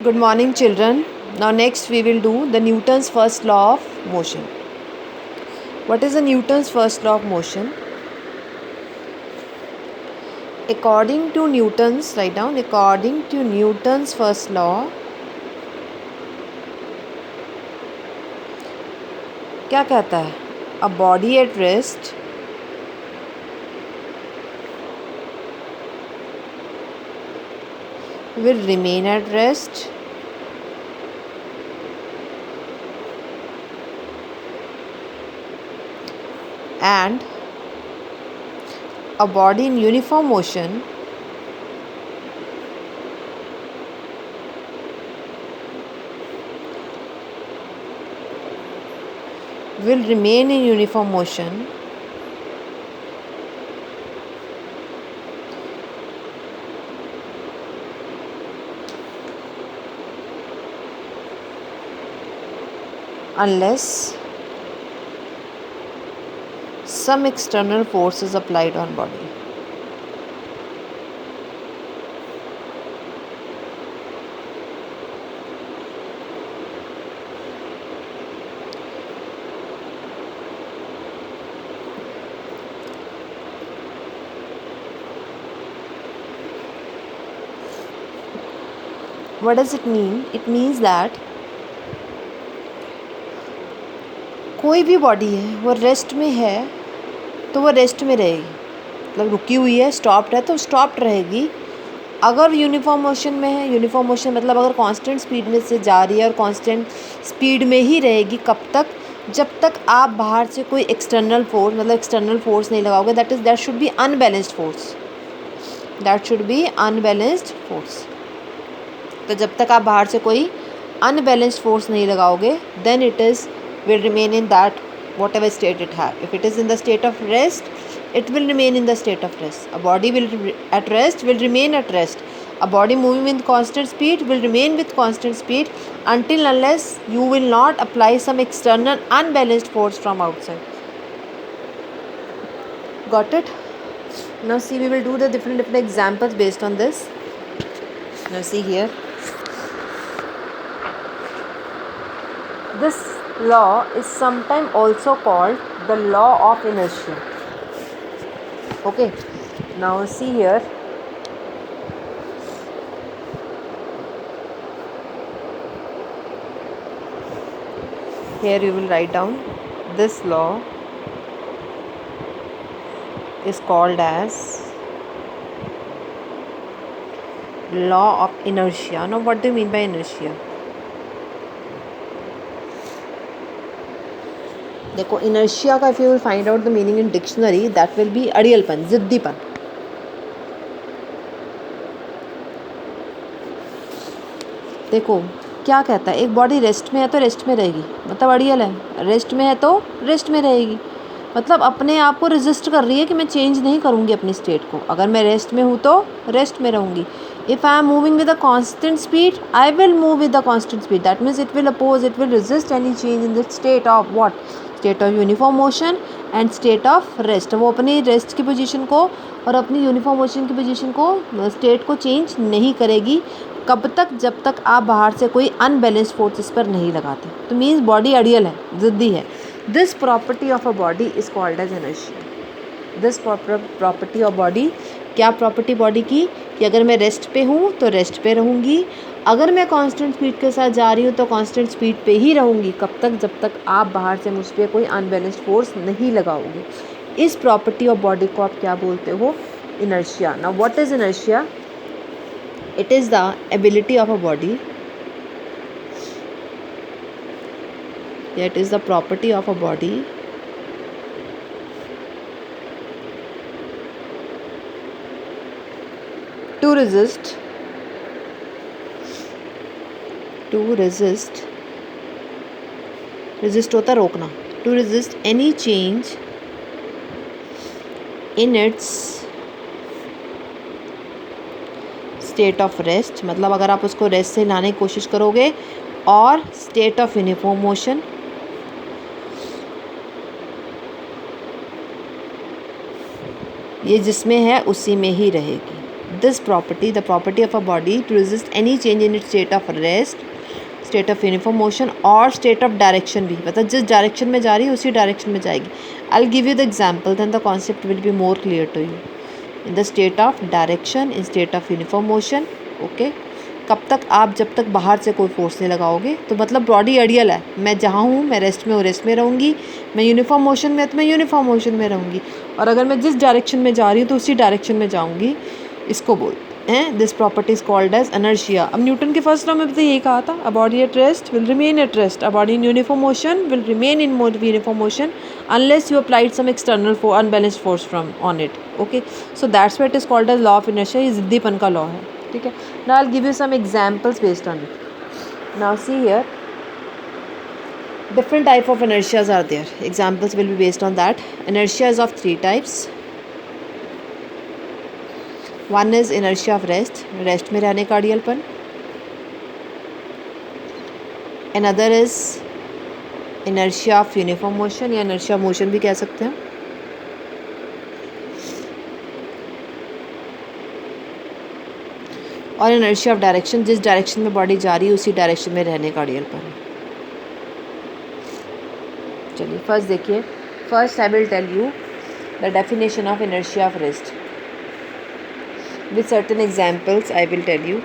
Good morning, children. Now next we will do the Newton's first law of motion. What is the Newton's first law of motion? According to Newton's, write down, according to Newton's first law, क्या कहता है? A body at rest will remain at rest and a body in uniform motion will remain in uniform motion unless some external force is applied on body. What does it mean? It means that कोई भी body है वो rest में है तो वो rest में रहेगी, मतलब रुकी हुई है, स्टॉप्ड है तो स्टॉप्ड रहेगी. अगर यूनिफॉर्म मोशन में है, यूनिफॉर्म मोशन मतलब अगर कांस्टेंट स्पीड में से जा रही है और कांस्टेंट स्पीड में ही रहेगी. कब तक? जब तक आप बाहर से कोई एक्सटर्नल फोर्स मतलब एक्सटर्नल फोर्स नहीं लगाओगे. That should be unbalanced force. That should be unbalanced force. तो जब तक आप बाहर से कोई अनबैलेंस्ड फोर्स नहीं लगाओगे, then it is will remain in that whatever state it have. If it is in the state of rest, it will remain in the state of rest. A body will at rest will remain at rest. A body moving with constant speed will remain with constant speed until unless you will not apply some external unbalanced force from outside. Got it? Now see, we will do the different examples based on this. Now see here. This law is sometimes also called the law of inertia. Okay, now see here. Here you will write down this law is called as law of inertia. Now what do you mean by inertia? देखो, inertia का if you will find out the meaning in dictionary, that will be अड़ियलपन, जिद्दीपन. देखो क्या कहता है, एक body rest में है तो रेस्ट में रहेगी, मतलब अड़ियल है. रेस्ट में है तो रेस्ट में रहेगी, मतलब अपने आप को रेजिस्ट कर रही है कि मैं चेंज नहीं करूँगी अपनी स्टेट को. अगर मैं रेस्ट में हूँ तो रेस्ट में रहूँगी. If I am moving with a constant speed, I will move with a constant speed. That means it will oppose, it will resist any change in the state of what? State of uniform motion and state of rest. वो अपनी rest की position को और अपनी uniform motion की position को, state को change नहीं करेगी. कब तक? जब तक आप बाहर से कोई अनबैलेंस्ड फोर्स इस पर नहीं लगाते. तो मीन्स बॉडी अड़ियल है, ज़िद्दी है. This property of a body is called as inertia. This property of body, क्या प्रॉपर्टी बॉडी की? कि अगर मैं रेस्ट पे हूँ तो रेस्ट पे रहूँगी, अगर मैं कांस्टेंट स्पीड के साथ जा रही हूँ तो कांस्टेंट स्पीड पे ही रहूँगी. कब तक? जब तक आप बाहर से मुझ पर कोई अनबैलेंस्ड फोर्स नहीं लगाओगे. इस प्रॉपर्टी ऑफ बॉडी को आप क्या बोलते हो? Inertia. Now what is inertia? It is the ability of a body, it is the property of a body to resist होता रोकना, to resist any change in its state of rest. मतलब अगर आप उसको रेस्ट से लाने की कोशिश करोगे, और स्टेट ऑफ यूनिफॉर्म मोशन, ये जिसमें है उसी में ही रहेगी. This property, the property of a body to resist any change in its state of rest, state of uniform motion और स्टेट ऑफ डायरेक्शन भी, मतलब जिस डायरेक्शन में जा रही है उसी डायरेक्शन में जाएगी. I will give you the example, then the concept will be more clear to you. In the state of direction, in state of uniform motion. Okay, कब तक आप, जब तक बाहर से कोई फोर्स नहीं लगाओगे, तो मतलब बॉडी आइडियल है. मैं जहाँ हूँ मैं रेस्ट में हूँ, रेस्ट में रहूँगी. मैं यूनिफॉर्म मोशन में, तो मैं यूनिफॉर्म मोशन में रहूँगी. और अगर मैं जिस डायरेक्शन में जा रही हूँ तो उसी डायरेक्शन में जाऊँगी. इसको बोलते हैं, this property is called as inertia. अब न्यूटन के फर्स्ट लॉ में भी यही कहा था, a body at rest will remain at rest, a body in uniform motion will remain in uniform motion unless you applied some external unbalanced force from on it. Okay, so that's why it is called as law of inertia. ये जिद्दीपन का law है. ठीक है. Now I'll give you some examples based on it. Now see here, different type of inertias are there. Examples will be based on that. Inertia is of three types. One is inertia of rest, rest में रहने का अड़ियलपन. Another is inertia of uniform motion, या inertia motion भी कह सकते हैं. और inertia of direction, जिस डायरेक्शन में बॉडी जा रही है उसी डायरेक्शन में रहने का अड़ियलपन. चलिए फर्स्ट देखिए. First I will tell you the definition of inertia of rest with certain examples. I will tell you